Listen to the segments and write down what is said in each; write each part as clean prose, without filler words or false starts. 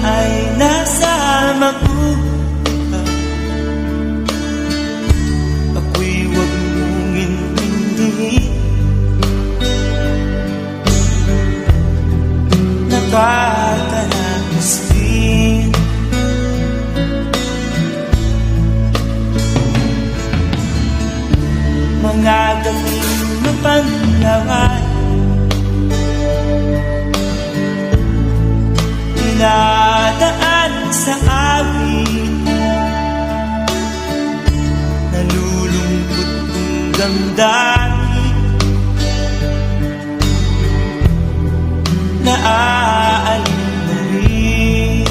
ay nasa mabuti, ako'y huwag mong intindihin. Nakakaranas din mga gawing mapanlaway, dinadaan sa amin, nalulungkot kong damdamin, naaalala na rin.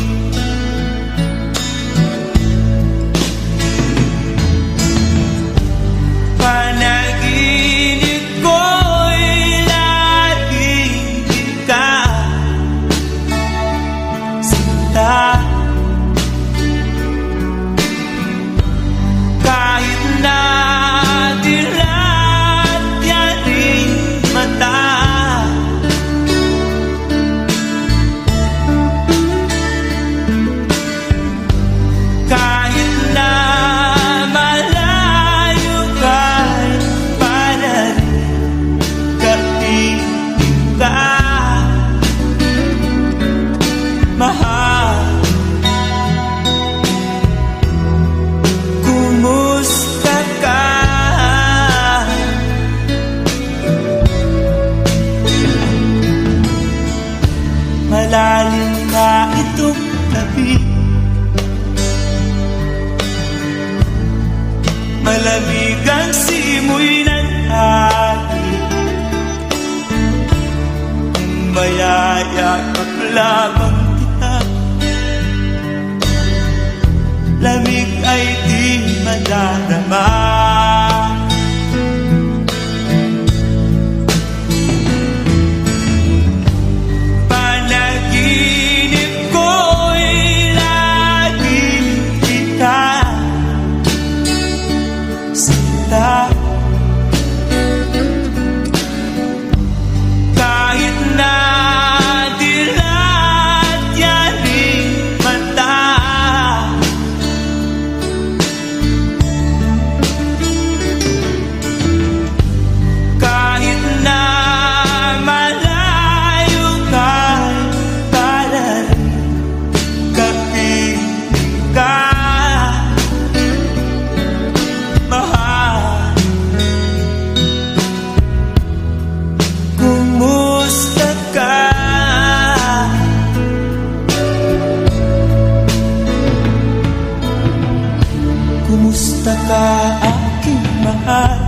Panaginip ko'y laging ikaw, sinta. Kahit na dilat yan ring mata, kahit na malayo ka'y para rin kapiling ka, mahal. Kumusta ka? Malalim na itong tabi, malamig ang simoy ng hangin, kung mayayakap lamang kita, lamig ay di madarama. Panaginip ko'y laging ikaw, sinta. Kahit na dilat yan ring mata, kahit na malayo ka'y para rin kapiling ka, mahal. Kumusta ka? Kumusta ka, aking mahal?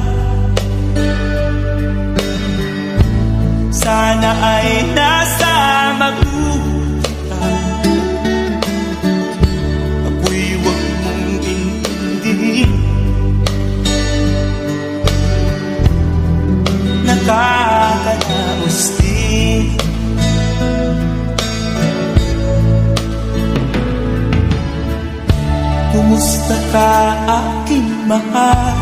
Sana ay nasa mabuti ka, ako'y huwag mong intindihin. Nakakaraos din kumusta ka, aking mahal?